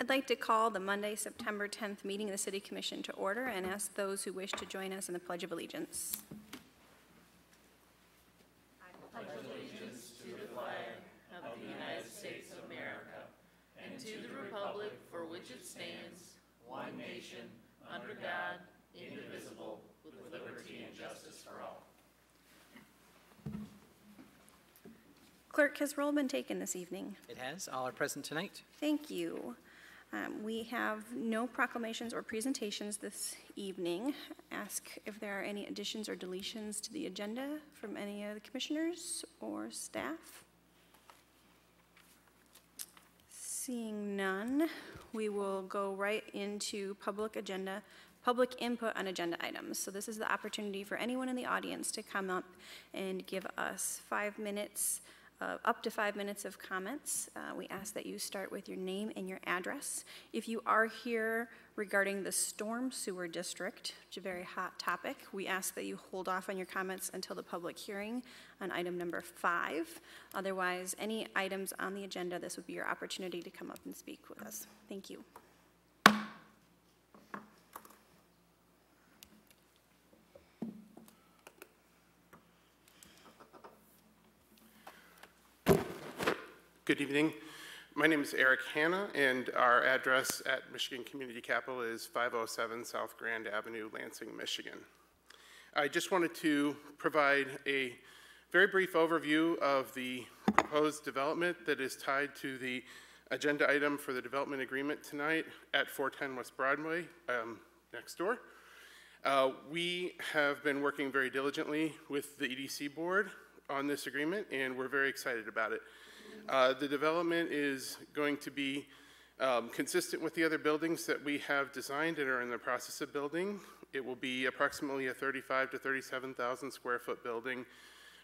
I'd like to call the Monday, September 10th meeting of the City Commission to order and ask those who wish to join us in the Pledge of Allegiance. I pledge allegiance to the flag of the United States of America and to the republic for which it stands, one nation, under God, indivisible, with liberty and justice for all. Clerk, has roll been taken this evening? It has. All are present tonight. Thank you. We have no proclamations or presentations this evening. Ask if there are any additions or deletions to the agenda from any of the commissioners or staff. Seeing none, we will go right into public input on agenda items. So this is the opportunity for anyone in the audience to come up and give us 5 minutes, up to 5 minutes of comments. We ask that you start with your name and your address. If you are here regarding the storm sewer district, which is a very hot topic, we ask that you hold off on your comments until the public hearing on item number 5. Otherwise, any items on the agenda, this would be your opportunity to come up and speak with us. Thank you. Good evening. My name is Eric Hanna, and our address at Michigan Community Capital is 507 South Grand Avenue, Lansing, Michigan. I just wanted to provide a very brief overview of the proposed development that is tied to the agenda item for the development agreement tonight at 410 West Broadway, next door. We have been working very diligently with the EDC board on this agreement, and we're very excited about it. The development is going to be consistent with the other buildings that we have designed and are in the process of building. It will be approximately a 35,000 to 37,000 square foot building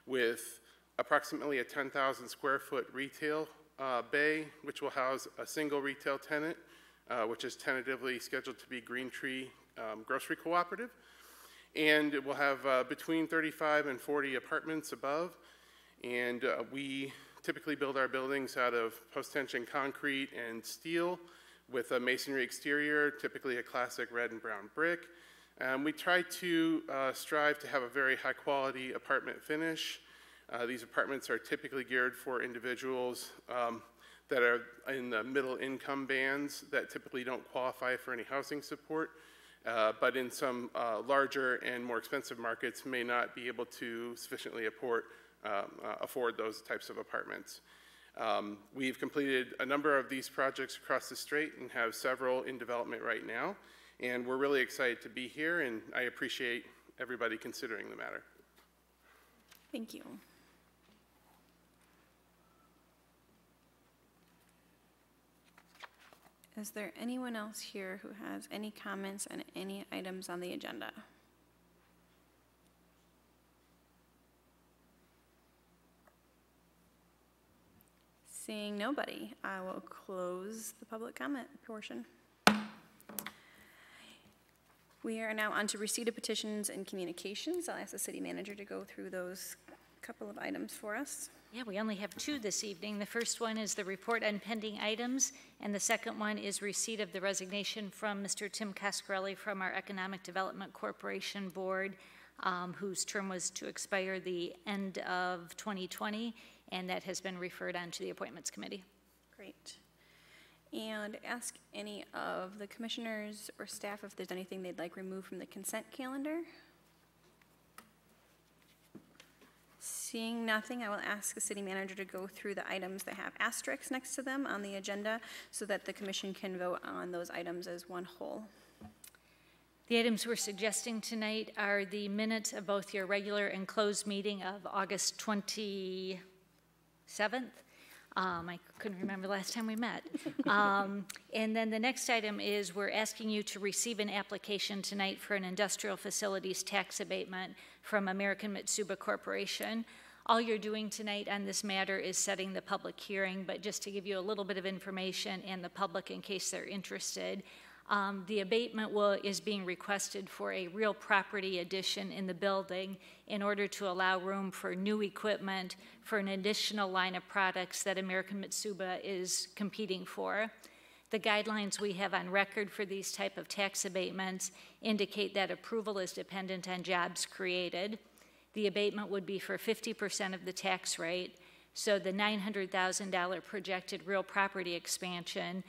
with approximately a 10,000 square foot retail bay, which will house a single retail tenant, which is tentatively scheduled to be Green Tree Grocery Cooperative. And it will have between 35 and 40 apartments above. And we typically build our buildings out of post-tension concrete and steel with a masonry exterior, typically a classic red and brown brick. We try to strive to have a very high quality apartment finish. These apartments are typically geared for individuals that are in the middle income bands that typically don't qualify for any housing support, but in some larger and more expensive markets may not be able to sufficiently afford those types of apartments. We've completed a number of these projects across the state and have several in development right now, and we're really excited to be here, and I appreciate everybody considering the matter. Thank you. Is there anyone else here who has any comments on any items on the agenda? Seeing nobody, I will close the public comment portion. We are now on to receipt of petitions and communications. I'll ask the city manager to go through those couple of items for us. Yeah, we only have 2 this evening. The first one is the report on pending items, and the second one is receipt of the resignation from Mr. Tim Cascarelli from our Economic Development Corporation Board, whose term was to expire the end of 2020. And that has been referred on to the Appointments Committee. Great. And ask any of the commissioners or staff if there's anything they'd like removed from the consent calendar. Seeing nothing, I will ask the city manager to go through the items that have asterisks next to them on the agenda so that the commission can vote on those items as one whole. The items we're suggesting tonight are the minutes of both your regular and closed meeting of August 27th. I couldn't remember the last time we met. And then the next item is we're asking you to receive an application tonight for an industrial facilities tax abatement from American Mitsuba Corporation. All you're doing tonight on this matter is setting the public hearing, but just to give you a little bit of information and the public in case they're interested, the abatement is being requested for a real property addition in the building in order to allow room for new equipment for an additional line of products that American Mitsuba is competing for. The guidelines we have on record for these type of tax abatements indicate that approval is dependent on jobs created. The abatement would be for 50% of the tax rate, so the $900,000 projected real property expansion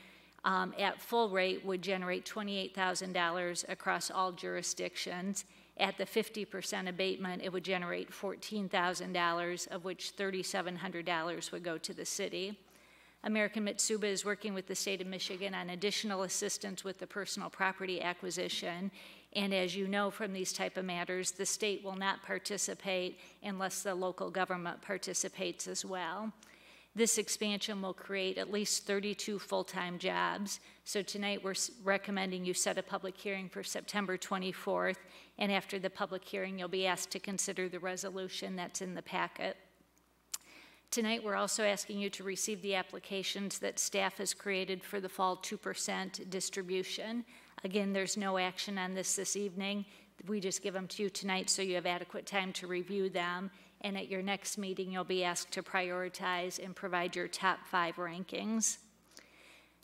at full rate would generate $28,000 across all jurisdictions. At the 50% abatement, it would generate $14,000, of which $3,700 would go to the city. American Mitsuba is working with the state of Michigan on additional assistance with the personal property acquisition. And as you know from these type of matters, the state will not participate unless the local government participates as well. This expansion will create at least 32 full-time jobs. So tonight we're recommending you set a public hearing for September 24th. And after the public hearing, you'll be asked to consider the resolution that's in the packet. Tonight, we're also asking you to receive the applications that staff has created for the fall 2% distribution. Again, there's no action on this evening. We just give them to you tonight so you have adequate time to review them. And at your next meeting, you'll be asked to prioritize and provide your top 5 rankings.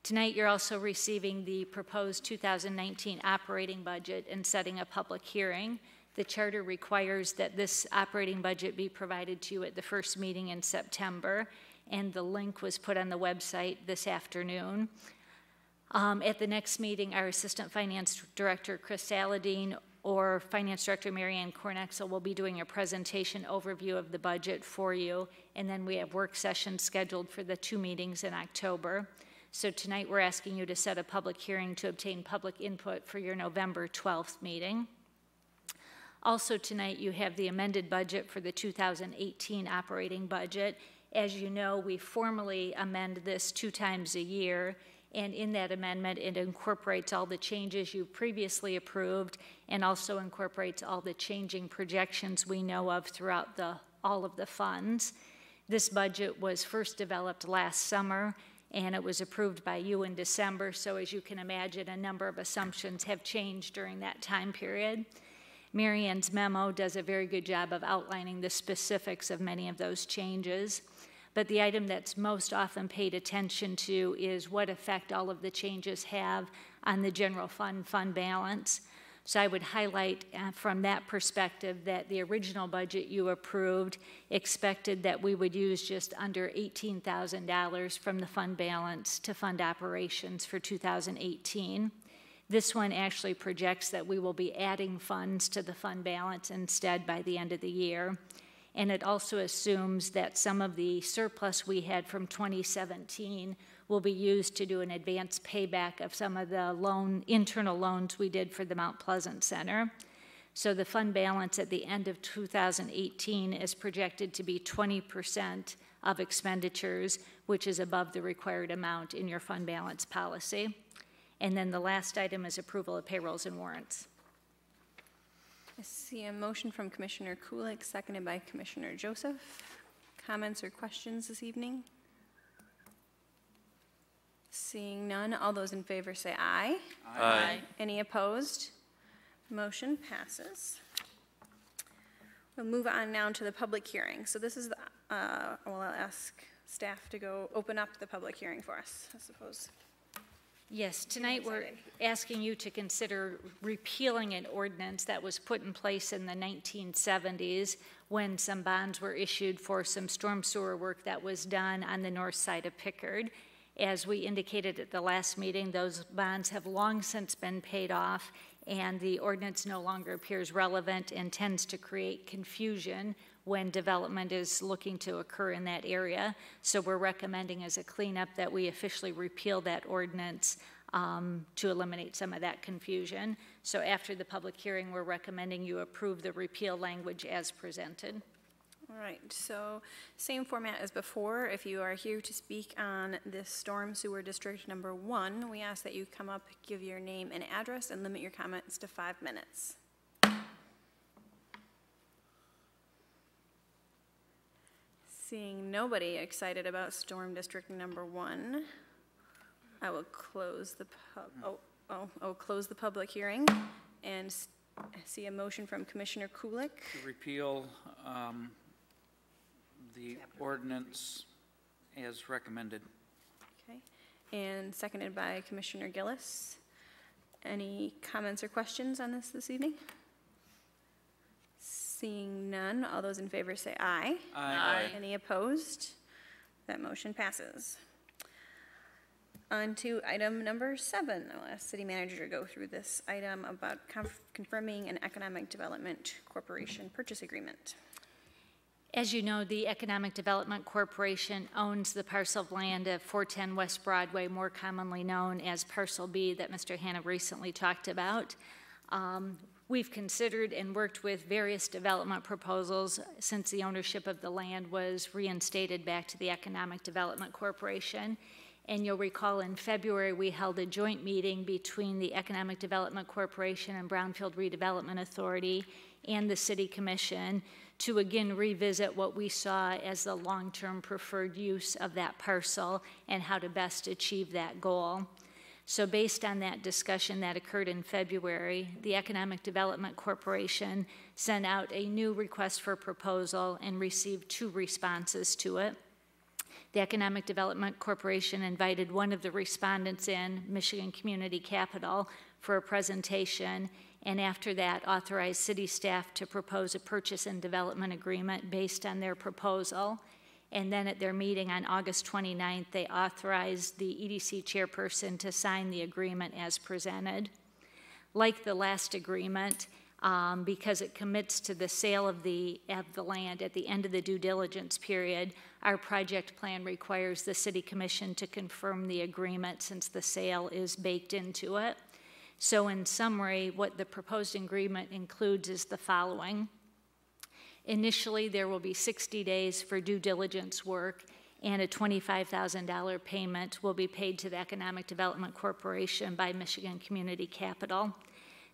Tonight, you're also receiving the proposed 2019 operating budget and setting a public hearing. The charter requires that this operating budget be provided to you at the first meeting in September, and the link was put on the website this afternoon. At the next meeting, our Assistant Finance Director, Chris Saladin, or Finance Director Marianne Cornexel will be doing a presentation overview of the budget for you, and then we have work sessions scheduled for the 2 meetings in October. So tonight we're asking you to set a public hearing to obtain public input for your November 12th meeting. Also tonight you have the amended budget for the 2018 operating budget. As you know, we formally amend this 2 times a year, and in that amendment it incorporates all the changes you previously approved and also incorporates all the changing projections we know of throughout all of the funds. This budget was first developed last summer and it was approved by you in December, so as you can imagine, a number of assumptions have changed during that time period. Marianne's memo does a very good job of outlining the specifics of many of those changes, but the item that's most often paid attention to is what effect all of the changes have on the general fund balance. So I would highlight from that perspective that the original budget you approved expected that we would use just under $18,000 from the fund balance to fund operations for 2018. This one actually projects that we will be adding funds to the fund balance instead by the end of the year. And it also assumes that some of the surplus we had from 2017 will be used to do an advance payback of some of the internal loans we did for the Mount Pleasant Center. So the fund balance at the end of 2018 is projected to be 20% of expenditures, which is above the required amount in your fund balance policy. And then the last item is approval of payrolls and warrants. I see a motion from Commissioner Kulik, seconded by Commissioner Joseph. Comments or questions this evening? Seeing none, all those in favor say aye. Aye. Any opposed? Motion passes. We'll move on now to the public hearing. So this is I'll ask staff to go open up the public hearing for us, I suppose. Yes, tonight we're asking you to consider repealing an ordinance that was put in place in the 1970s when some bonds were issued for some storm sewer work that was done on the north side of Pickard. As we indicated at the last meeting, those bonds have long since been paid off, and the ordinance no longer appears relevant and tends to create confusion when development is looking to occur in that area. So we're recommending as a cleanup that we officially repeal that ordinance to eliminate some of that confusion. So after the public hearing, we're recommending you approve the repeal language as presented. All right, so same format as before. If you are here to speak on this storm sewer district number 1, we ask that you come up, give your name and address, and limit your comments to 5 minutes. Seeing nobody excited about storm district number 1, I will close the close the public hearing and see a motion from Commissioner Kulik. To repeal the ordinance as recommended. Okay, and seconded by Commissioner Gillis. Any comments or questions on this evening? Seeing none, all those in favor say aye. Aye. Any opposed? That motion passes. On to item number 7. I'll ask City Manager to go through this item about confirming an Economic Development Corporation purchase agreement. As you know, the Economic Development Corporation owns the parcel of land of 410 West Broadway, more commonly known as Parcel B, that Mr. Hanna recently talked about. We've considered and worked with various development proposals since the ownership of the land was reinstated back to the Economic Development Corporation. And you'll recall in February we held a joint meeting between the Economic Development Corporation and Brownfield Redevelopment Authority and the City Commission to again revisit what we saw as the long-term preferred use of that parcel and how to best achieve that goal. So based on that discussion that occurred in February, the Economic Development Corporation sent out a new request for proposal and received 2 responses to it. The Economic Development Corporation invited one of the respondents in, Michigan Community Capital, for a presentation, and after that authorized city staff to propose a purchase and development agreement based on their proposal. And then at their meeting on August 29th, they authorized the EDC chairperson to sign the agreement as presented. Like the last agreement, because it commits to the sale of the land at the end of the due diligence period, our project plan requires the City Commission to confirm the agreement since the sale is baked into it. So in summary, what the proposed agreement includes is the following. Initially, there will be 60 days for due diligence work, and a $25,000 payment will be paid to the Economic Development Corporation by Michigan Community Capital.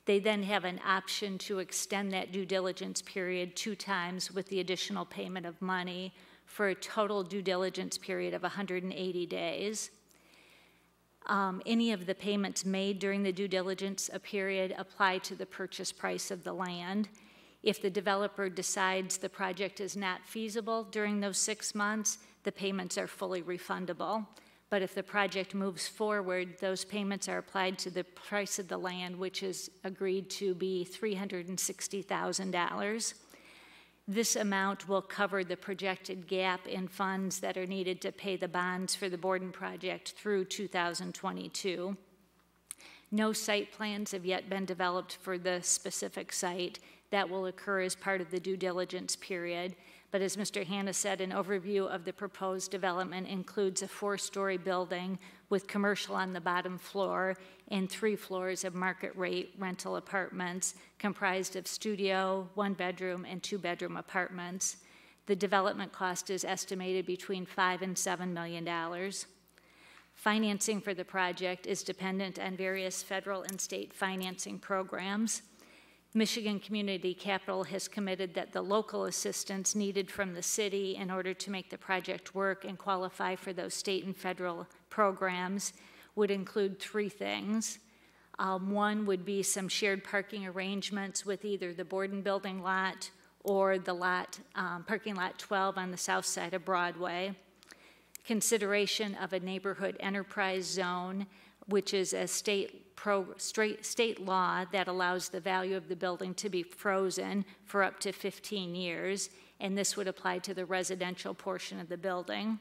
They then have an option to extend that due diligence period 2 times with the additional payment of money for a total due diligence period of 180 days. Any of the payments made during the due diligence period apply to the purchase price of the land. If the developer decides the project is not feasible during those 6 months, the payments are fully refundable. But if the project moves forward, those payments are applied to the price of the land, which is agreed to be $360,000. This amount will cover the projected gap in funds that are needed to pay the bonds for the Borden project through 2022. No site plans have yet been developed for the specific site. That will occur as part of the due diligence period. But as Mr. Hanna said, an overview of the proposed development includes a 4-story building with commercial on the bottom floor and 3 floors of market rate rental apartments comprised of studio, 1-bedroom, and 2-bedroom apartments. The development cost is estimated between $5 and $7 million. Financing for the project is dependent on various federal and state financing programs. Michigan Community Capital has committed that the local assistance needed from the city in order to make the project work and qualify for those state and federal programs would include 3 things. One would be some shared parking arrangements with either the Borden building lot or the parking lot 12 on the south side of Broadway. Consideration of a neighborhood enterprise zone, which is a state law that allows the value of the building to be frozen for up to 15 years, and this would apply to the residential portion of the building.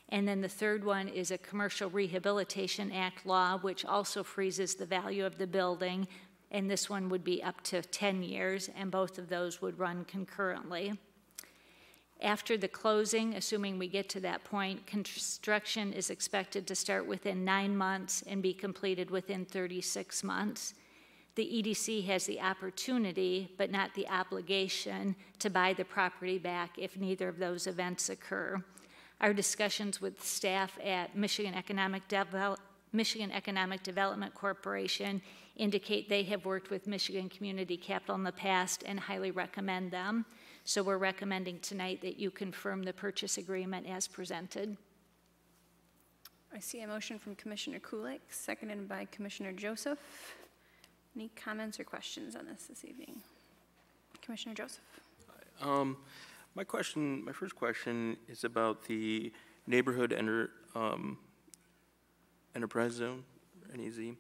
And then the third one is a Commercial Rehabilitation Act law, which also freezes the value of the building, and this one would be up to 10 years, and both of those would run concurrently. After the closing, assuming we get to that point, construction is expected to start within 9 months and be completed within 36 months. The EDC has the opportunity, but not the obligation, to buy the property back if neither of those events occur. Our discussions with staff at Michigan Economic Development Corporation indicate they have worked with Michigan Community Capital in the past and highly recommend them. So we're recommending tonight that you confirm the purchase agreement as presented. I see a motion from Commissioner Kulik, seconded by Commissioner Joseph. Any comments or questions on this evening? Commissioner Joseph. My first question is about the neighborhood Enterprise Zone, NEZ.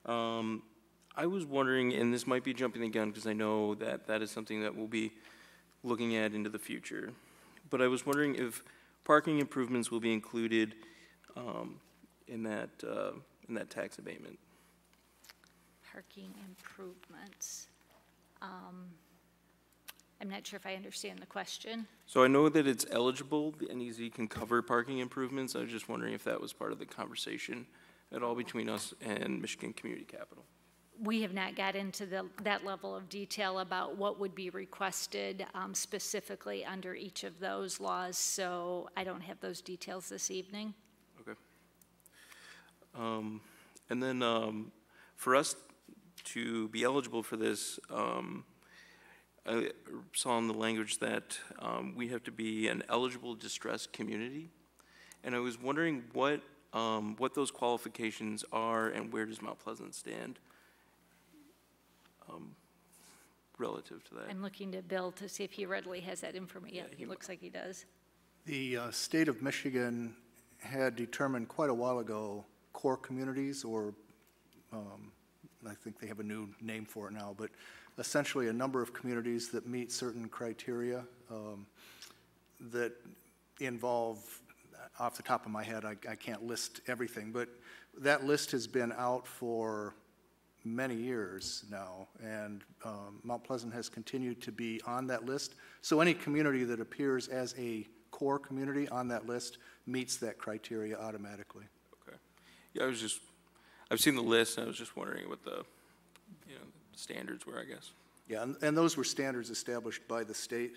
I was wondering, and this might be jumping the gun because I know that that is something that we'll be looking at into the future, but I was wondering if parking improvements will be included in that tax abatement. Parking improvements. I'm not sure if I understand the question. So I know that it's eligible, the NEZ can cover parking improvements. I was just wondering if that was part of the conversation at all between us and Michigan Community Capital. We have not got into that level of detail about what would be requested specifically under each of those laws, so I don't have those details this evening. Okay. And then for us to be eligible for this, I saw in the language that we have to be an eligible distressed community, and I was wondering what those qualifications are and where does Mount Pleasant stand relative to that. I'm looking to Bill to see if he readily has that information. Yeah, he looks like he does. The state of Michigan had determined quite a while ago core communities, or I think they have a new name for it now, but essentially a number of communities that meet certain criteria that involve, off the top of my head, I can't list everything, but that list has been out for many years now, and Mount Pleasant has continued to be on that list. So any community that appears as a core community on that list meets that criteria automatically. Okay. Yeah, I've seen the list, and I was just wondering what the standards were, I guess. Yeah, and those were standards established by the state,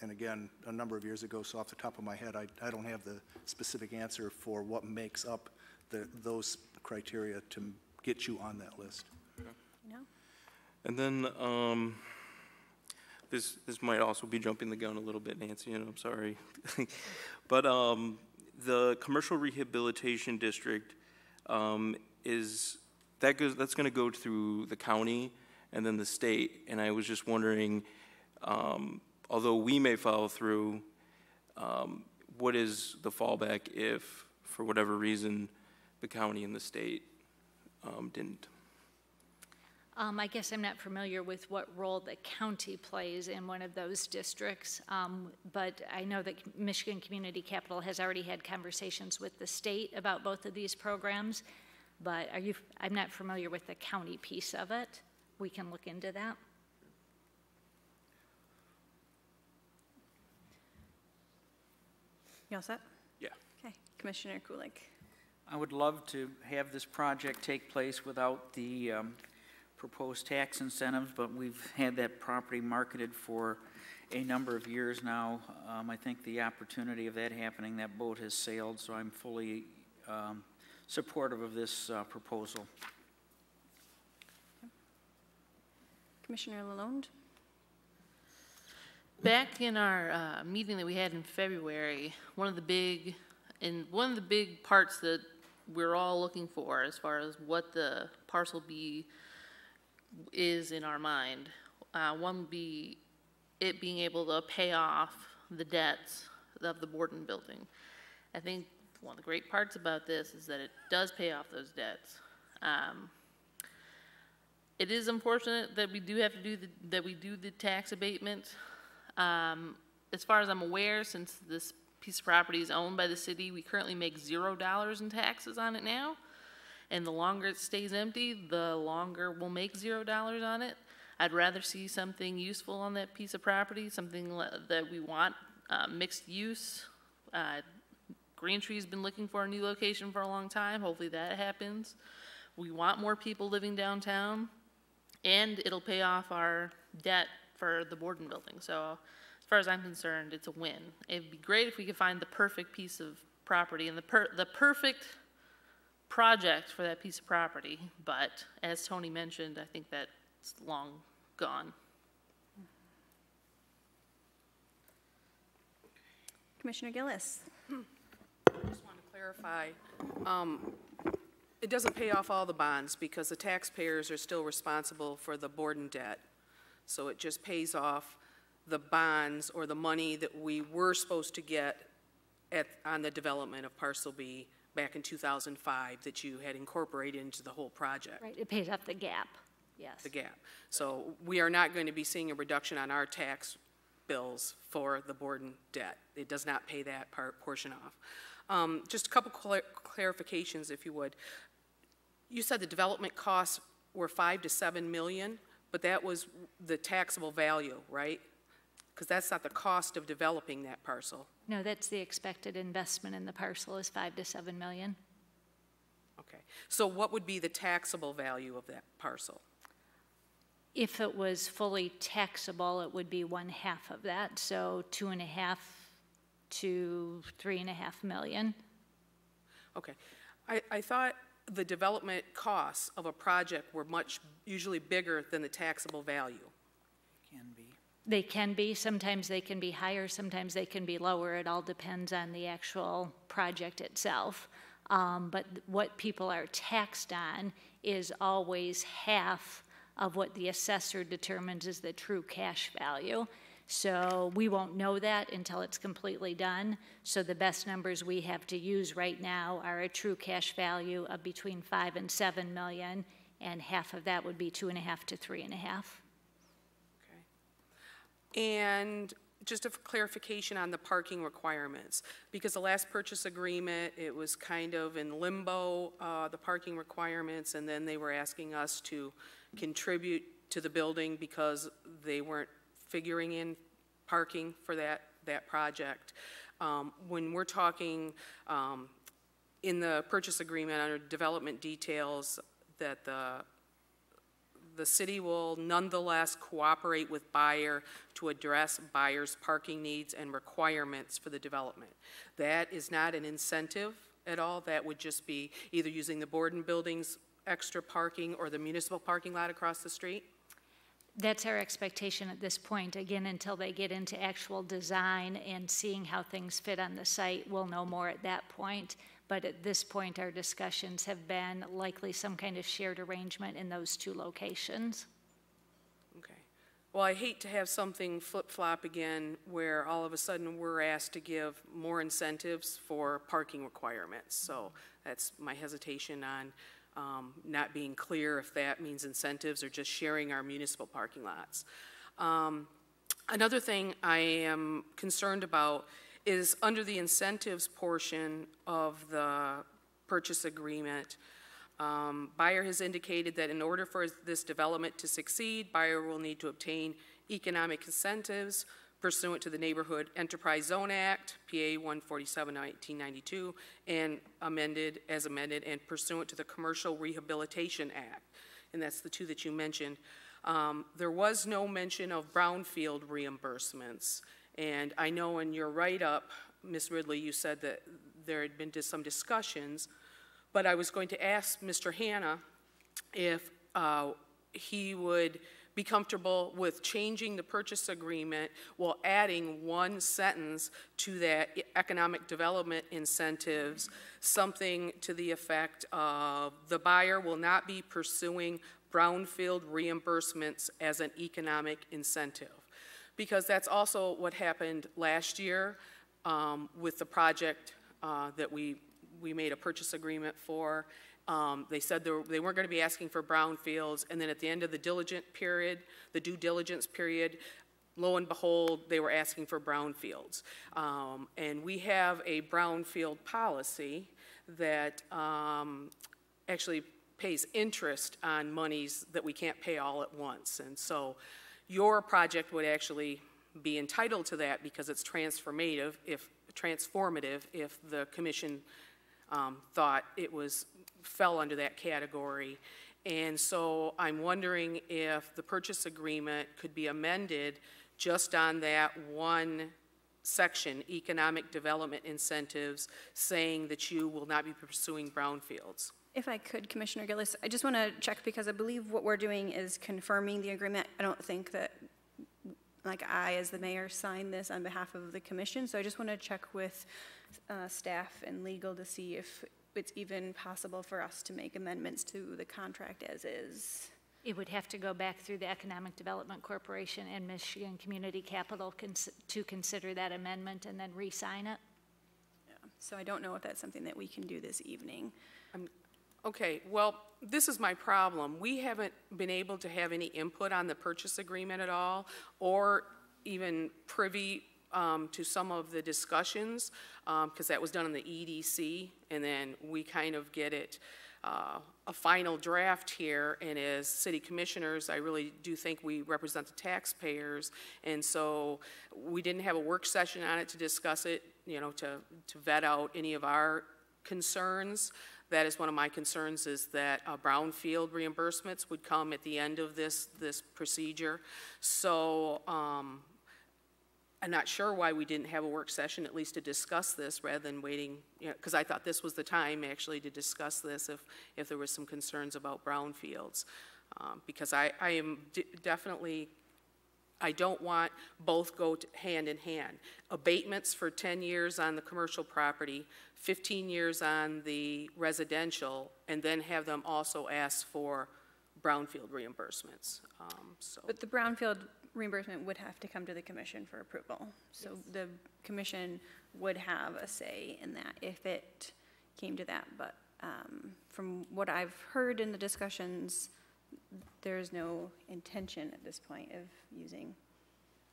and again, a number of years ago, so off the top of my head, I don't have the specific answer for what makes up those criteria to get you on that list. Okay. No. And then this might also be jumping the gun a little bit, Nancy, and I'm sorry. But the Commercial Rehabilitation District that's going to go through the county and then the state, and I was just wondering, although we may follow through, what is the fallback if, for whatever reason, the county and the state didn't? I guess I'm not familiar with what role the county plays in one of those districts, but I know that Michigan Community Capital has already had conversations with the state about both of these programs, but I'm not familiar with the county piece of it. We can look into that. You all set? Yeah. Okay, Commissioner Kulik. I would love to have this project take place without the proposed tax incentives, but we've had that property marketed for a number of years now. I think the opportunity of that happening, that boat has sailed, so I'm fully supportive of this proposal. Commissioner Lalonde. Back in our meeting that we had in February, one of the big parts that we're all looking for as far as what the parcel B is in our mind, one would be it being able to pay off the debts of the Borden building. I think one of the great parts about this is that it does pay off those debts. It is unfortunate that we do have to do the tax abatement. As far as I'm aware, since this piece of property is owned by the city, we currently make $0 in taxes on it now. And the longer it stays empty, the longer we'll make $0 on it. I'd rather see something useful on that piece of property, something that we want, mixed use. Green Tree's been looking for a new location for a long time. Hopefully that happens. We want more people living downtown, and it'll pay off our debt for the Borden building. So as far as I'm concerned, it's a win. It'd be great if we could find the perfect piece of property and the perfect project for that piece of property, but as Tony mentioned, I think that's long gone. Commissioner Gillis. I just want to clarify, it doesn't pay off all the bonds because the taxpayers are still responsible for the Borden debt. So it just pays off the bonds or the money that we were supposed to get on the development of Parcel B back in 2005 that you had incorporated into the whole project. Right, it pays off the gap, yes. The gap. So we are not going to be seeing a reduction on our tax bills for the Borden debt. It does not pay that portion off. Just a couple clarifications, if you would. You said the development costs were $5 to $7 million, but that was the taxable value, right? Because that's not the cost of developing that parcel. No, that's the expected investment in the parcel is $5 to $7 million. Okay. So what would be the taxable value of that parcel? If it was fully taxable, it would be 1/2 of that, so 2.5 to 3.5 million. Okay. I thought the development costs of a project were usually bigger than the taxable value. Can be. They can be. Sometimes they can be higher, sometimes they can be lower. It all depends on the actual project itself. But what people are taxed on is always half of what the assessor determines is the true cash value. So we won't know that until it's completely done. So the best numbers we have to use right now are a true cash value of between 5 and 7 million, and half of that would be 2.5 to 3.5. Okay. And just a clarification on the parking requirements, because the last purchase agreement, it was kind of in limbo, the parking requirements, and then they were asking us to contribute to the building because they weren't figuring in parking for that project. When we're talking in the purchase agreement under development details that the city will nonetheless cooperate with buyer to address buyer's parking needs and requirements for the development. That is not an incentive at all. That would just be either using the Borden building's extra parking or the municipal parking lot across the street? That's our expectation at this point. Again, until they get into actual design and seeing how things fit on the site, we'll know more at that point. But at this point, our discussions have been likely some kind of shared arrangement in those two locations. Okay. Well, I hate to have something flip-flop again where all of a sudden we're asked to give more incentives for parking requirements. So that's my hesitation on not being clear if that means incentives or just sharing our municipal parking lots. Another thing I am concerned about is under the incentives portion of the purchase agreement, buyer has indicated that in order for this development to succeed, buyer will need to obtain economic incentives pursuant to the Neighborhood Enterprise Zone Act, PA 147, 1992, and amended, and pursuant to the Commercial Rehabilitation Act. And that's the two that you mentioned. There was no mention of brownfield reimbursements. And I know in your write-up, Ms. Ridley, you said that there had been some discussions, but I was going to ask Mr. Hanna if he would be comfortable with changing the purchase agreement while adding one sentence to that economic development incentives, something to the effect of the buyer will not be pursuing brownfield reimbursements as an economic incentive. Because that's also what happened last year with the project that we made a purchase agreement for. They said they weren't going to be asking for brownfields, and then at the end of the due diligence period, lo and behold, they were asking for brownfields. And we have a brownfield policy that actually pays interest on monies that we can't pay all at once. And so your project would actually be entitled to that because it's transformative if the commission thought it fell under that category. And so I'm wondering if the purchase agreement could be amended just on that one section, economic development incentives, saying that you will not be pursuing brownfields. If I could, Commissioner Gillis, I just want to check because I believe what we're doing is confirming the agreement. I don't think that, like I, as the mayor, signed this on behalf of the commission. So I just want to check with staff and legal to see if it's even possible for us to make amendments to the contract as is. It would have to go back through the Economic Development Corporation and Michigan Community Capital to consider that amendment and then re-sign it. Yeah. So I don't know if that's something that we can do this evening. Okay, well, this is my problem. We haven't been able to have any input on the purchase agreement at all, or even privy to some of the discussions, because that was done in the EDC, and then we kind of get it a final draft here, and as city commissioners, I really do think we represent the taxpayers, and so we didn't have a work session on it to discuss it, you know, to vet out any of our concerns. That is one of my concerns, is that brownfield reimbursements would come at the end of this procedure. So I'm not sure why we didn't have a work session, at least to discuss this, rather than waiting, because I thought this was the time actually to discuss this if there was some concerns about brownfields. Because I am definitely, I don't want both go hand in hand. Abatements for 10 years on the commercial property, 15 years on the residential, and then have them also ask for brownfield reimbursements. But the brownfield reimbursement would have to come to the commission for approval. So yes, the commission would have a say in that if it came to that. But from what I've heard in the discussions, there's no intention at this point of using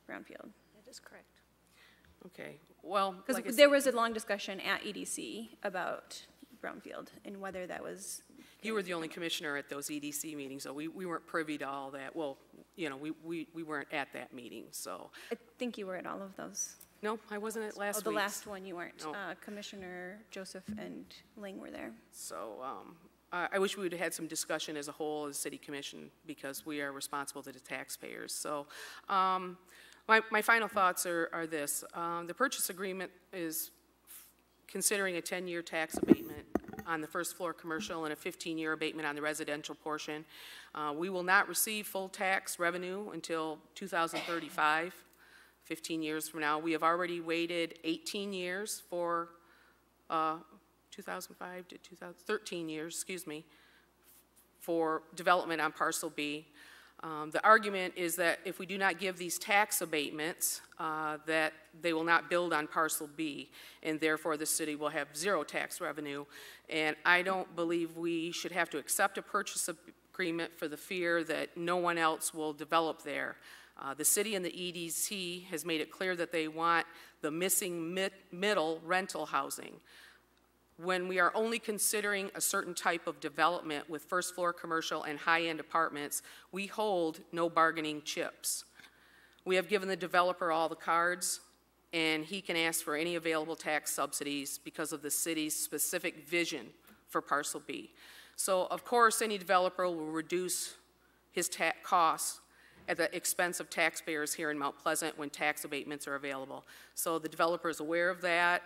brownfield. That is correct. Okay, well, because there was a long discussion at EDC about brownfield and whether that was. You were the only commissioner at those EDC meetings, so we weren't privy to all that. Well, you know, we weren't at that meeting, so. I think you were at all of those. No, I wasn't at last week's. Oh, the last one you weren't. No. Commissioner Joseph and Ling were there. So I wish we would have had some discussion as a whole as city commission, because we are responsible to the taxpayers. So my final thoughts are this. The purchase agreement is considering a 10-year tax abatement on the first floor commercial and a 15-year abatement on the residential portion. We will not receive full tax revenue until 2035, 15 years from now. We have already waited 18 years for 2005 to 2013 years, excuse me, for development on parcel B. The argument is that if we do not give these tax abatements, that they will not build on parcel B, and therefore the city will have zero tax revenue. And I don't believe we should have to accept a purchase agreement for the fear that no one else will develop there. The city and the EDC has made it clear that they want the missing middle rental housing. When we are only considering a certain type of development with first floor commercial and high-end apartments, we hold no bargaining chips. We have given the developer all the cards, and he can ask for any available tax subsidies because of the city's specific vision for parcel B. So of course any developer will reduce his tax costs at the expense of taxpayers here in Mount Pleasant when tax abatements are available. So the developer is aware of that.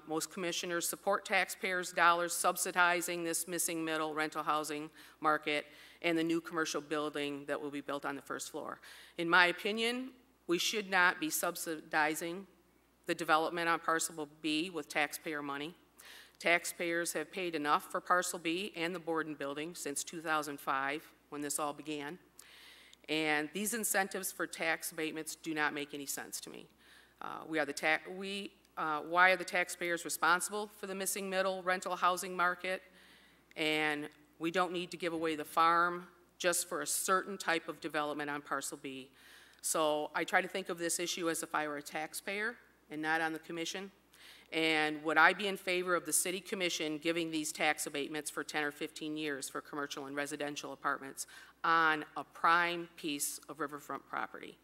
Most commissioners support taxpayers' dollars subsidizing this missing middle rental housing market and the new commercial building that will be built on the first floor. In my opinion, we should not be subsidizing the development on parcel B with taxpayer money. Taxpayers have paid enough for parcel B and the Borden building since 2005 when this all began. And these incentives for tax abatements do not make any sense to me. Why are the taxpayers responsible for the missing middle rental housing market? And we don't need to give away the farm just for a certain type of development on parcel B. So I try to think of this issue as if I were a taxpayer and not on the commission. And would I be in favor of the city commission giving these tax abatements for 10 or 15 years for commercial and residential apartments on a prime piece of riverfront property?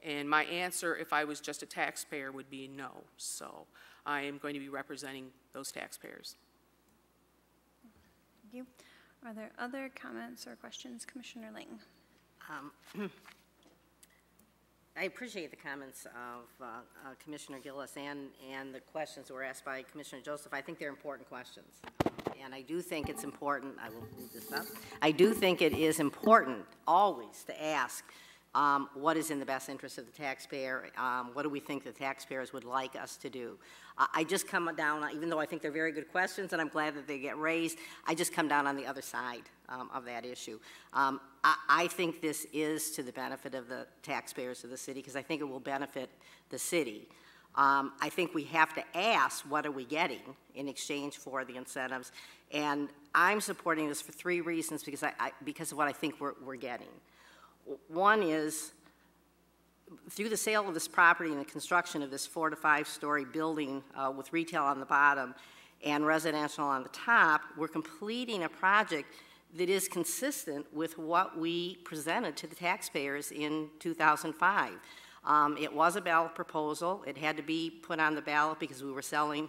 And my answer, if I was just a taxpayer, would be no. So I am going to be representing those taxpayers. Thank you. Are there other comments or questions? Commissioner Ling. I appreciate the comments of Commissioner Gillis and the questions that were asked by Commissioner Joseph. I think they're important questions. And I do think it's important, I will move this up. I do think it is important always to ask what is in the best interest of the taxpayer, what do we think the taxpayers would like us to do. I just come down, even though I think they're very good questions and I'm glad that they get raised, I just come down on the other side of that issue. I think this is to the benefit of the taxpayers of the city because I think it will benefit the city. I think we have to ask, what are we getting in exchange for the incentives? And I'm supporting this for 3 reasons because of what I think we're getting. One is, through the sale of this property and the construction of this 4 to 5 story building with retail on the bottom and residential on the top, we're completing a project that is consistent with what we presented to the taxpayers in 2005. It was a ballot proposal. It had to be put on the ballot because we were selling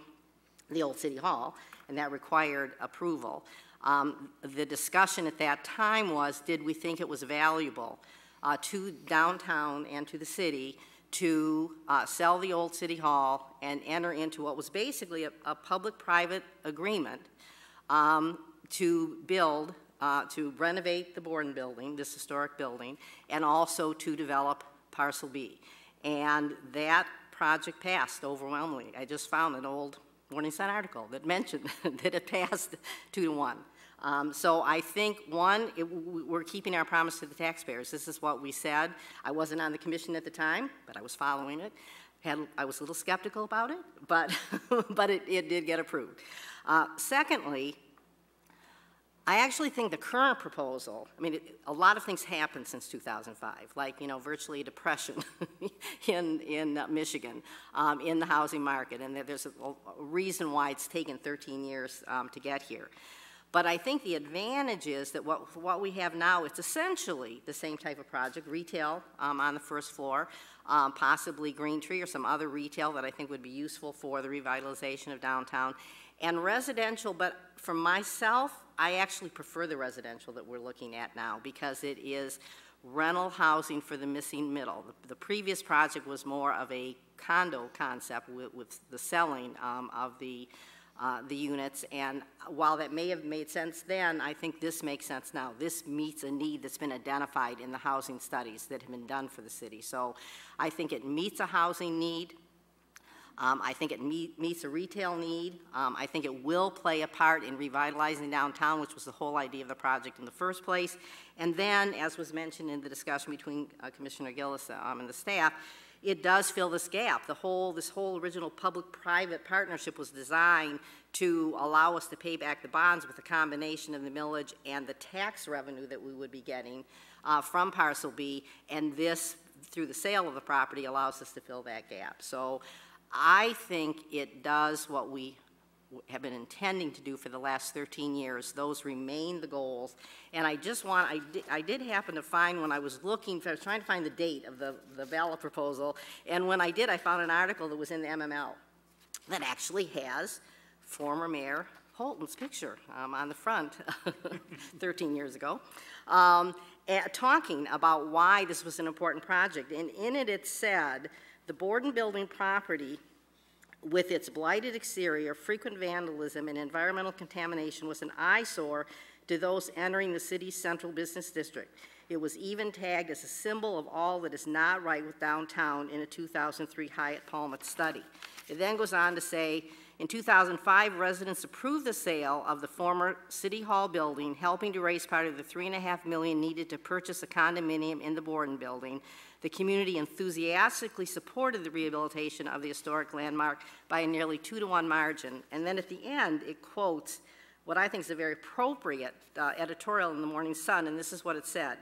the old City Hall, and that required approval. The discussion at that time was, did we think it was valuable to downtown and to the city to sell the old City Hall and enter into what was basically a public-private agreement to build, to renovate the Borden building, this historic building, and also to develop Parcel B. And that project passed overwhelmingly. I just found an old Morning Sun article that mentioned that it passed 2-1. So I think, one, we're keeping our promise to the taxpayers. This is what we said. I wasn't on the commission at the time, but I was following it. I was a little skeptical about it, but, but it did get approved. Secondly, I actually think the current proposal, I mean, a lot of things happened since 2005, like, you know, virtually a depression in Michigan, in the housing market, and there's a reason why it's taken 13 years to get here. But I think the advantage is that what we have now, it's essentially the same type of project, retail on the first floor, possibly Green Tree or some other retail that I think would be useful for the revitalization of downtown, and residential, but for myself, I actually prefer the residential that we're looking at now because it is rental housing for the missing middle. The previous project was more of a condo concept with the selling of the units, and while that may have made sense then, I think this makes sense now. This meets a need that's been identified in the housing studies that have been done for the city. So I think it meets a housing need. I think it meets a retail need. I think it will play a part in revitalizing downtown, which was the whole idea of the project in the first place. And then, as was mentioned in the discussion between Commissioner Gillis and the staff, it does fill this gap. This whole original public-private partnership was designed to allow us to pay back the bonds with a combination of the millage and the tax revenue that we would be getting from Parcel B, and this, through the sale of the property, allows us to fill that gap. So I think it does what we have been intending to do for the last 13 years. Those remain the goals. And I just want, I did happen to find when I was looking, I was trying to find the date of the ballot proposal, and when I did, I found an article that was in the MML that actually has former Mayor Holton's picture on the front 13 years ago, talking about why this was an important project. And in it, it said, the Borden building property, with its blighted exterior, frequent vandalism, and environmental contamination, was an eyesore to those entering the city's central business district. It was even tagged as a symbol of all that is not right with downtown in a 2003 Hyatt Palmet study. It then goes on to say, in 2005, residents approved the sale of the former City Hall building, helping to raise part of the $3.5 million needed to purchase a condominium in the Borden building. The community enthusiastically supported the rehabilitation of the historic landmark by a nearly 2-to-1 margin. And then at the end, it quotes what I think is a very appropriate editorial in the Morning Sun, and this is what it said.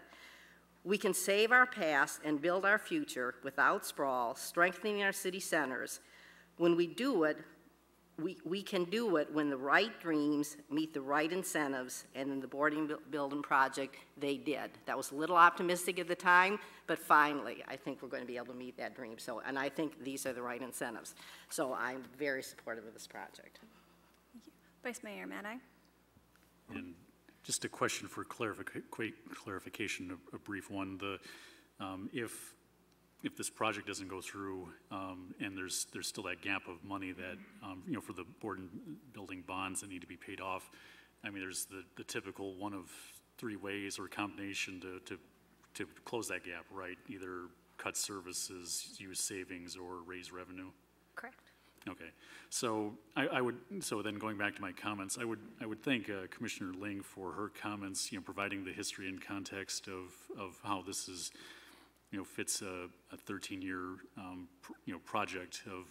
We can save our past and build our future without sprawl, strengthening our city centers. When we do it, we can do it when the right dreams meet the right incentives, and in the Borden building project, they did. That was a little optimistic at the time, but finally, I think we're going to be able to meet that dream. So, and I think these are the right incentives. So I'm very supportive of this project. Thank you. Vice Mayor Maddie. And just a question for clarification, a brief one. If this project doesn't go through and there's still that gap of money that, you know, for the Borden building bonds that need to be paid off, I mean, there's the typical one of 3 ways or combination to close that gap, right? Either cut services, use savings, or raise revenue? Correct. Okay, so so then going back to my comments, I would thank Commissioner Ling for her comments, you know, providing the history and context of how this is, fits a 13-year, project of,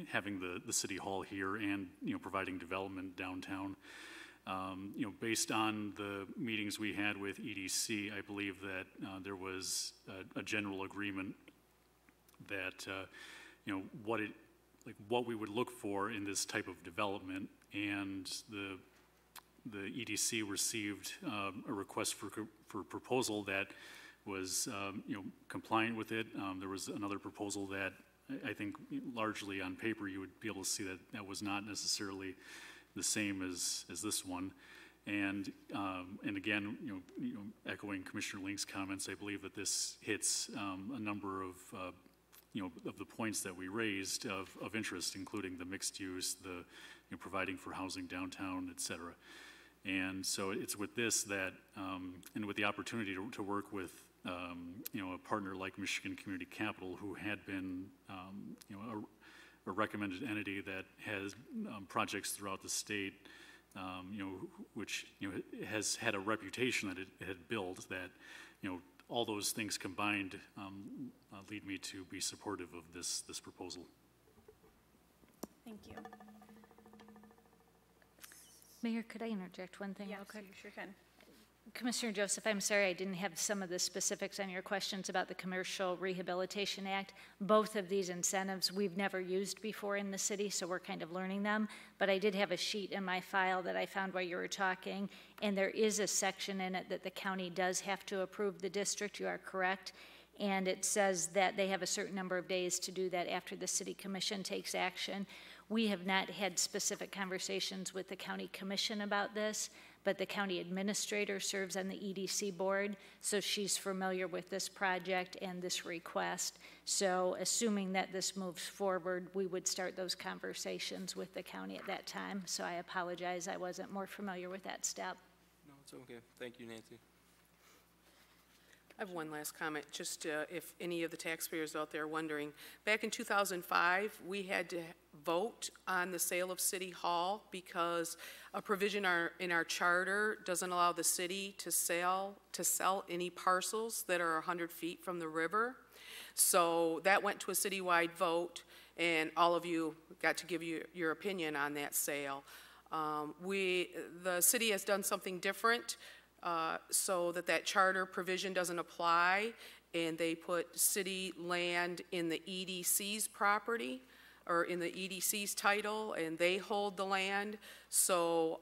having the city hall here and, providing development downtown. Based on the meetings we had with EDC, I believe that there was a general agreement that, what we would look for in this type of development, and the EDC received a request for proposal that was, compliant with it. There was another proposal that I think largely on paper you would be able to see that that was not necessarily the same as this one. And again, echoing Commissioner Link's comments, I believe that this hits a number of of the points that we raised of interest, including the mixed use, the providing for housing downtown, et cetera. And so it's with this that, and with the opportunity to work with, a partner like Michigan Community Capital, who had been, a recommended entity that has projects throughout the state, which has had a reputation that it had built. That all those things combined lead me to be supportive of this proposal. Thank you. Mayor, could I interject one thing real quick? You sure can. Commissioner Joseph, I'm sorry I didn't have some of the specifics on your questions about the Commercial Rehabilitation Act. Both of these incentives we've never used before in the city, so we're kind of learning them. But I did have a sheet in my file that I found while you were talking, and there is a section in it that the county does have to approve the district. You are correct. And it says that they have a certain number of days to do that after the city commission takes action. We have not had specific conversations with the county commission about this, but the county administrator serves on the EDC board, so she's familiar with this project and this request. So assuming that this moves forward, we would start those conversations with the county at that time. So I apologize, I wasn't more familiar with that step. No, it's okay. Thank you, Nancy. I have one last comment, just if any of the taxpayers out there are wondering. Back in 2005, we had to vote on the sale of City Hall because a provision in our charter doesn't allow the city to sell any parcels that are 100 feet from the river. So that went to a citywide vote, and all of you got to give your opinion on that sale. The city has done something different. So that charter provision doesn't apply, and they put city land in the EDC's property or in the EDC's title, and they hold the land. So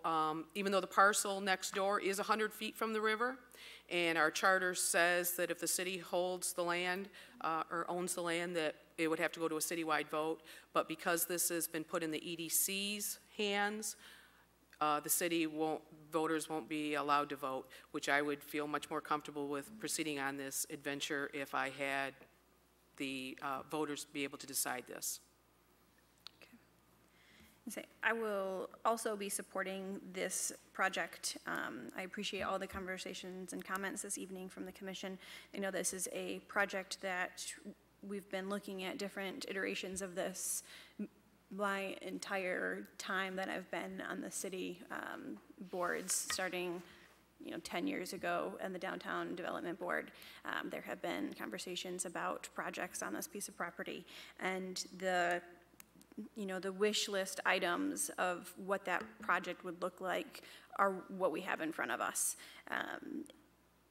even though the parcel next door is 100 feet from the river, and our charter says that if the city holds the land or owns the land, that it would have to go to a citywide vote. But because this has been put in the EDC's hands, voters won't be allowed to vote, which I would feel much more comfortable with proceeding on this adventure if I had the voters be able to decide this. Okay. I will also be supporting this project. I appreciate all the conversations and comments this evening from the commission. I know this is a project that we've been looking at different iterations of this my entire time that I've been on the city boards, starting 10 years ago in the Downtown Development Board. There have been conversations about projects on this piece of property, and the wish list items of what that project would look like are what we have in front of us.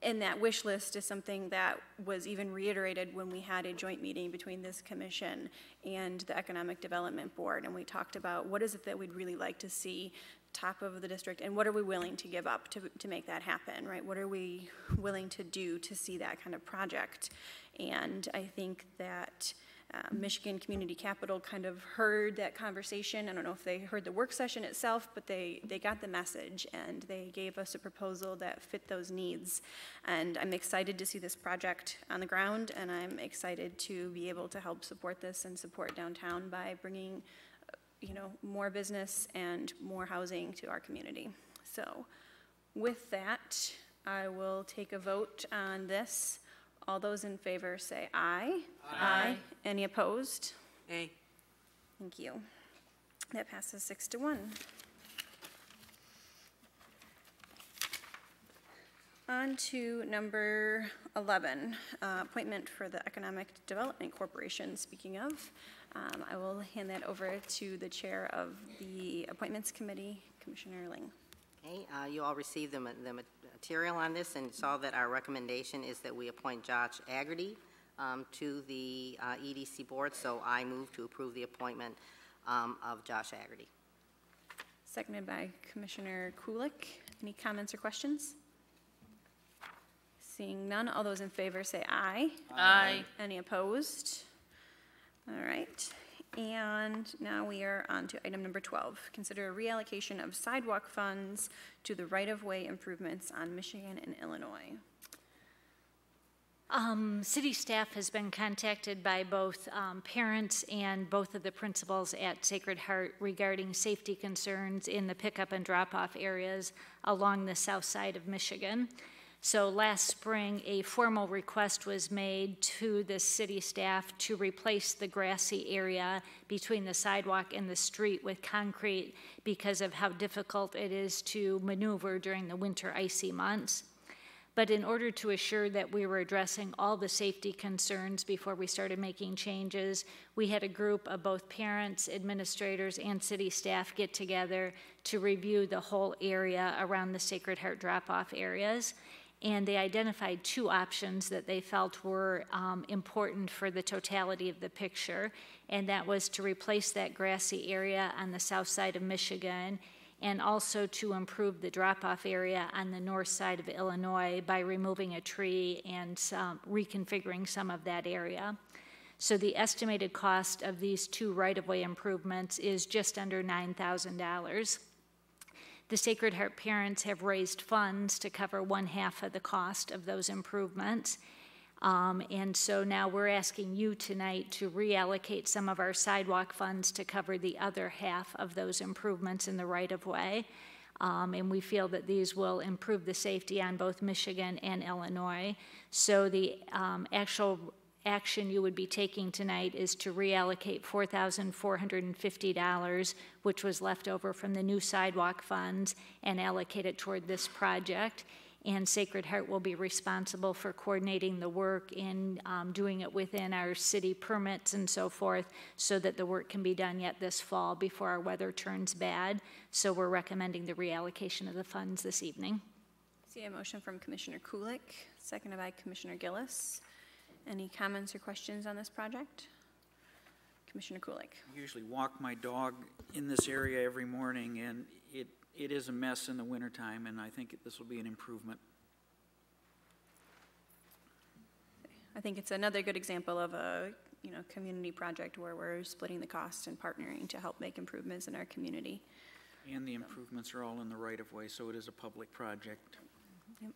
And that wish list is something that was even reiterated when we had a joint meeting between this commission and the Economic Development Board, and we talked about what is it that we'd really like to see top of the district, and what are we willing to give up to make that happen, right? What are we willing to do to see that kind of project? And I think that Michigan Community Capital kind of heard that conversation. I don't know if they heard the work session itself, but they got the message, and they gave us a proposal that fit those needs. And I'm excited to see this project on the ground, and I'm excited to be able to help support this and support downtown by bringing more business and more housing to our community. So with that, I will take a vote on this. All those in favor say aye. Aye. Any opposed? Aye. Thank you. That passes 6-1. On to number 11, appointment for the Economic Development Corporation. Speaking of, I will hand that over to the chair of the Appointments Committee, Commissioner Ling. Okay, you all received the material on this and saw that our recommendation is that we appoint Josh Aggerty to the EDC board, so I move to approve the appointment of Josh Aggerty. Seconded by Commissioner Kulik. Any comments or questions? Seeing none, all those in favor say aye. Aye. Any opposed? All right. And now we are on to item number 12. Consider a reallocation of sidewalk funds to the right-of-way improvements on Michigan and Illinois. City staff has been contacted by both parents and both of the principals at Sacred Heart regarding safety concerns in the pickup and drop-off areas along the south side of Michigan. So last spring, a formal request was made to the city staff to replace the grassy area between the sidewalk and the street with concrete because of how difficult it is to maneuver during the winter icy months. But in order to assure that we were addressing all the safety concerns before we started making changes, we had a group of both parents, administrators, and city staff get together to review the whole area around the Sacred Heart drop-off areas. And they identified two options that they felt were important for the totality of the picture, and that was to replace that grassy area on the south side of Michigan and also to improve the drop-off area on the north side of Illinois by removing a tree and reconfiguring some of that area. So the estimated cost of these two right-of-way improvements is just under $9,000. The Sacred Heart parents have raised funds to cover 1/2 of the cost of those improvements. And so now we're asking you tonight to reallocate some of our sidewalk funds to cover the other half of those improvements in the right-of-way. And we feel that these will improve the safety on both Michigan and Illinois. So the actual action you would be taking tonight is to reallocate $4,450, which was left over from the new sidewalk funds, and allocate it toward this project. And Sacred Heart will be responsible for coordinating the work and doing it within our city permits and so forth so that the work can be done yet this fall before our weather turns bad. So we're recommending the reallocation of the funds this evening. See a motion from Commissioner Kulik, seconded by Commissioner Gillis. Any comments or questions on this project? Commissioner Kulik. I usually walk my dog in this area every morning, and it is a mess in the wintertime, and I think this will be an improvement. I think it's another good example of a community project where we're splitting the cost and partnering to help make improvements in our community. And the improvements are all in the right-of-way, so it is a public project. Yep.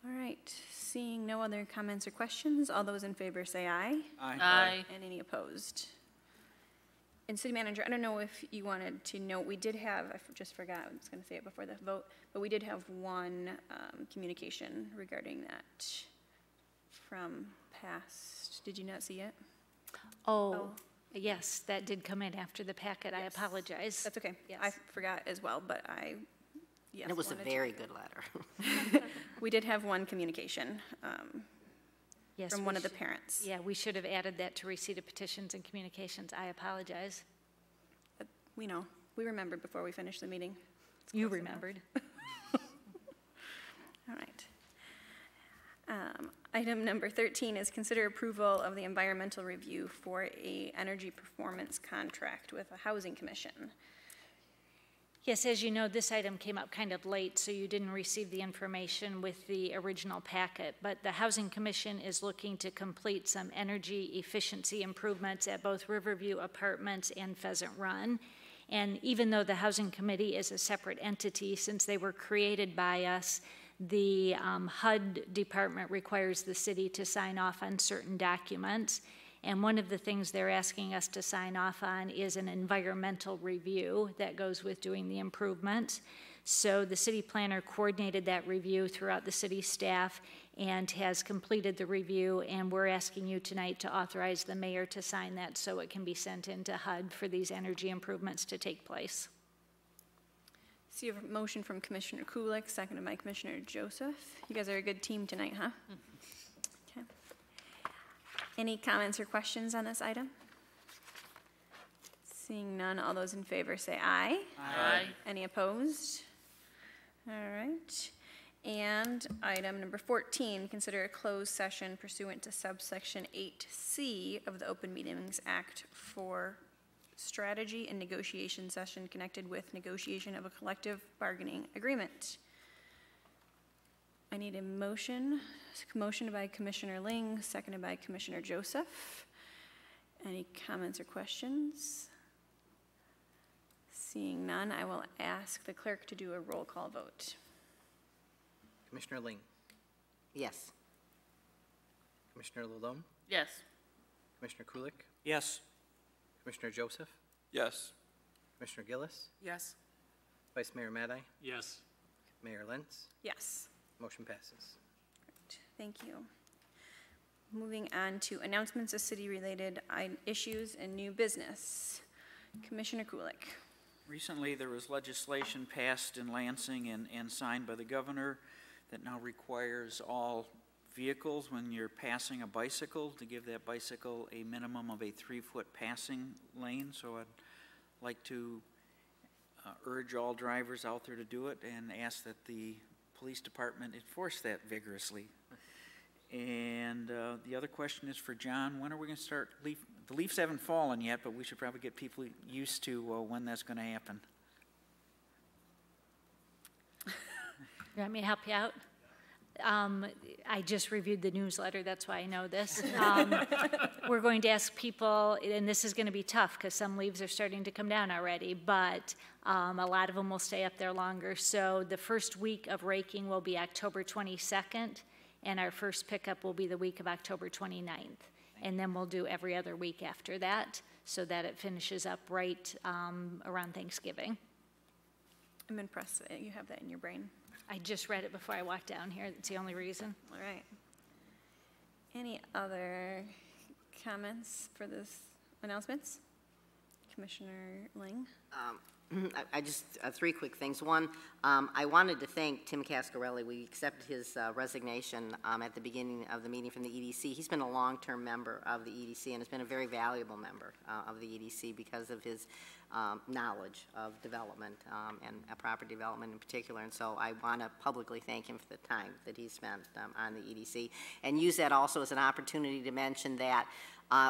All right, seeing no other comments or questions, all those in favor say aye. Aye. Aye. And any opposed? And City Manager, I don't know if you wanted to note, we did have, I just forgot, I was going to say it before the vote, but we did have one communication regarding that from past. Did you not see it? Oh, yes, that did come in after the packet. I apologize. That's okay. Yes. I forgot as well, but yes. And it was a wanted to- very good letter. We did have one communication Yes, from we one of the should- parents. Yeah, we should have added that to receipt of petitions and communications. I apologize. But we know. We remembered before we finished the meeting. It's You close enough. remembered. All right. Item number 13 is consider approval of the environmental review for a energy performance contract with a housing commission. Yes, as you know, this item came up kind of late, so you didn't receive the information with the original packet. But the Housing Commission is looking to complete some energy efficiency improvements at both Riverview Apartments and Pheasant Run. And even though the Housing Committee is a separate entity, since they were created by us, the HUD department requires the city to sign off on certain documents. And one of the things they're asking us to sign off on is an environmental review that goes with doing the improvements. So the city planner coordinated that review throughout the city staff and has completed the review, and we're asking you tonight to authorize the mayor to sign that so it can be sent into HUD for these energy improvements to take place. So you have a motion from Commissioner Kulik, seconded by Commissioner Joseph. You guys are a good team tonight, huh? Okay. Any comments or questions on this item? Seeing none, all those in favor say aye. Aye. Any opposed? All right. And item number 14, consider a closed session pursuant to subsection 8C of the Open Meetings Act for strategy and negotiation session connected with negotiation of a collective bargaining agreement. I need a motion by Commissioner Ling, seconded by Commissioner Joseph. Any comments or questions? Seeing none, I will ask the clerk to do a roll call vote. Commissioner Ling, Yes. Commissioner Lalone, Yes. Commissioner Kulik, Yes. Commissioner Joseph, Yes. Commissioner Gillis, Yes. Vice Mayor Madeye, Yes. Mayor Lentz. Yes. Motion passes. Thank you. Moving on to announcements of city-related issues and new business. Commissioner Kulik. Recently, there was legislation passed in Lansing and signed by the governor that now requires all vehicles, when you're passing a bicycle, to give that bicycle a minimum of a 3-foot passing lane. So I'd like to urge all drivers out there to do it and ask that the police department enforce that vigorously. And the other question is for John. When are we going to start? The leaves haven't fallen yet, but we should probably get people used to when that's going to happen. You want me to help you out? I just reviewed the newsletter, that's why I know this. We're going to ask people, and this is going to be tough because some leaves are starting to come down already, but a lot of them will stay up there longer. So the first week of raking will be October 22nd, and our first pickup will be the week of October 29th. And then we'll do every other week after that so that it finishes up right around Thanksgiving. I'm impressed that you have that in your brain. I just read it before I walked down here. That's the only reason. All right. Any other comments for this announcements? Commissioner Ling? I just, 3 quick things. One, I wanted to thank Tim Cascarelli. We accepted his resignation at the beginning of the meeting from the EDC. He's been a long-term member of the EDC and has been a very valuable member of the EDC because of his knowledge of development and property development in particular. And so I want to publicly thank him for the time that he spent on the EDC, and use that also as an opportunity to mention that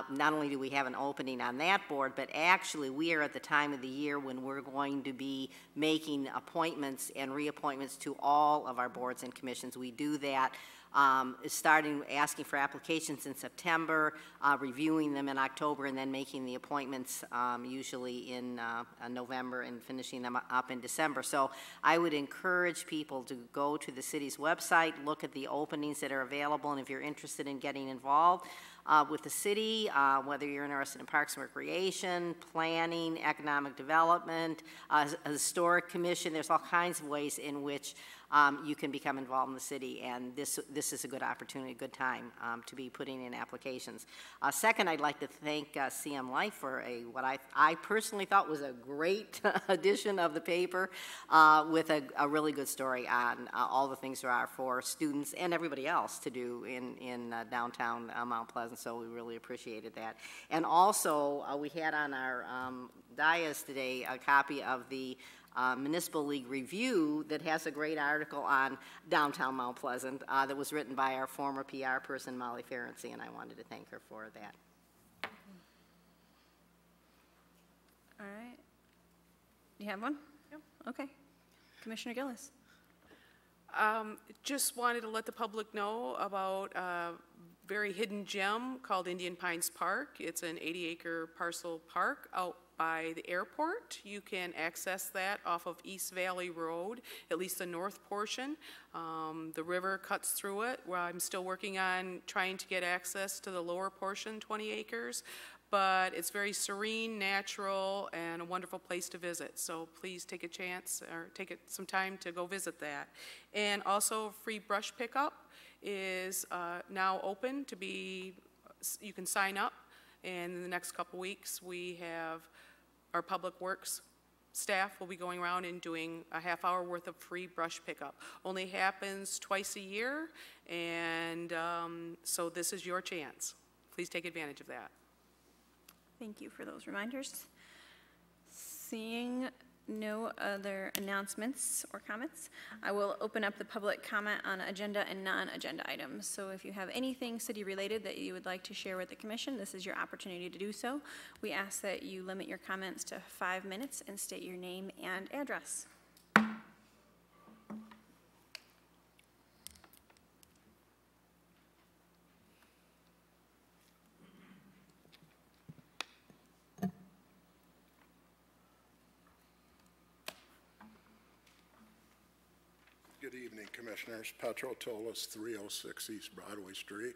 not only do we have an opening on that board, but actually we are at the time of the year when we're going to be making appointments and reappointments to all of our boards and commissions. We do that starting asking for applications in September, reviewing them in October, and then making the appointments usually in November and finishing them up in December. So I would encourage people to go to the city's website, look at the openings that are available, and if you're interested in getting involved with the city, whether you're interested in parks and recreation, planning, economic development, a historic commission, there's all kinds of ways in which you can become involved in the city, and this is a good opportunity, a good time to be putting in applications. Second, I'd like to thank CM Life for what I personally thought was a great edition of the paper with a really good story on all the things there are for students and everybody else to do in downtown Mount Pleasant, so we really appreciated that. And also, we had on our dais today a copy of the Municipal League Review that has a great article on downtown Mount Pleasant that was written by our former PR person, Molly Ferenczi, and I wanted to thank her for that. All right. You have one? Yep. Okay. Commissioner Gillis. Just wanted to let the public know about a very hidden gem called Indian Pines Park. It's an 80-acre parcel park out by the airport. You can access that off of East Valley Road, at least the north portion. The river cuts through it. Well, I'm still working on trying to get access to the lower portion, 20 acres. But it's very serene, natural, and a wonderful place to visit. So please take a chance or take some time to go visit that. And also, free brush pickup is now open to be, you can sign up. And in the next couple weeks, we have our Public Works staff will be going around and doing a half-hour worth of free brush pickup. Only happens twice a year, and so this is your chance. Please take advantage of that. Thank you for those reminders. Seeing no other announcements or comments, I will open up the public comment on agenda and non-agenda items. So if you have anything city-related that you would like to share with the commission, this is your opportunity to do so. We ask that you limit your comments to 5 minutes and state your name and address. Good evening, Commissioners. Petro Tolis, 306 East Broadway Street.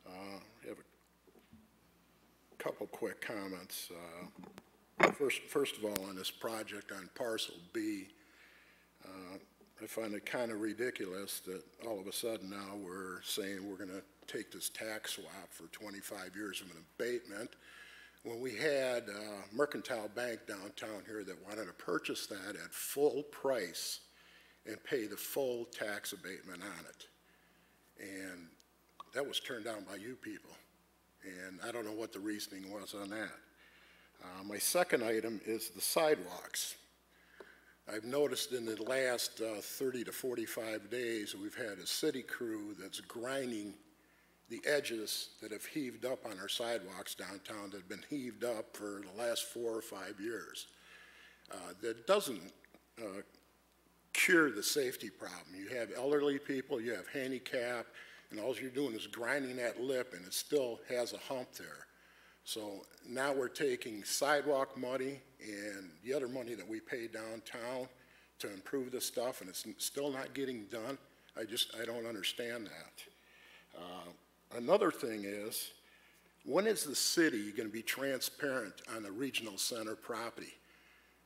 I have a couple quick comments. First of all, on this project on Parcel B, I find it kind of ridiculous that all of a sudden now we're saying we're going to take this tax swap for 25 years of an abatement when we had a Mercantile Bank downtown here that wanted to purchase that at full price and pay the full tax abatement on it. And that was turned down by you people. And I don't know what the reasoning was on that. My second item is the sidewalks. I've noticed in the last 30 to 45 days, we've had a city crew that's grinding the edges that have heaved up on our sidewalks downtown that have been heaved up for the last 4 or 5 years. That doesn't cure the safety problem. You have elderly people, you have handicap, and all you're doing is grinding that lip and it still has a hump there. So now we're taking sidewalk money and the other money that we pay downtown to improve this stuff, and it's still not getting done. I don't understand that. Another thing is, when is the city going to be transparent on the regional center property?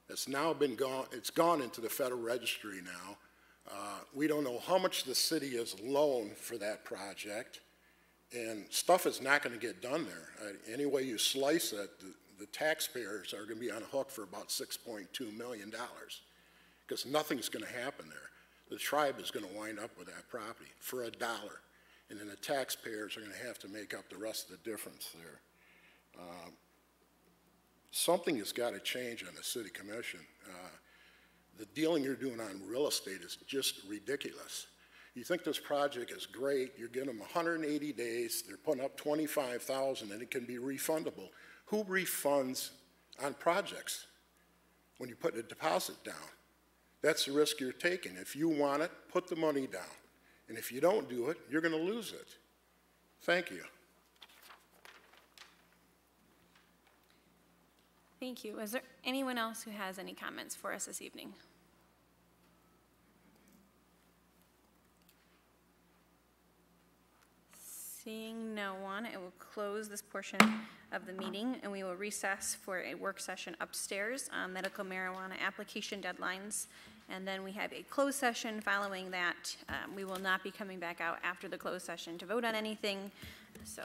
It's now it's gone into the Federal Registry now. We don't know how much the city has loaned for that project, and stuff is not going to get done there. Any way you slice it, the taxpayers are going to be on a hook for about $6.2 million because nothing's going to happen there. The tribe is going to wind up with that property for $1, and then the taxpayers are going to have to make up the rest of the difference there. Something has got to change on the city commission. The dealing you're doing on real estate is just ridiculous. You think this project is great, you're giving them 180 days, they're putting up $25,000 and it can be refundable. Who refunds on projects when you put a deposit down? That's the risk you're taking. If you want it, put the money down. And if you don't do it, you're going to lose it. Thank you. Thank you. Is there anyone else who has any comments for us this evening? Seeing no one, I will close this portion of the meeting and we will recess for a work session upstairs on medical marijuana application deadlines. And then we have a closed session following that. We will not be coming back out after the closed session to vote on anything. So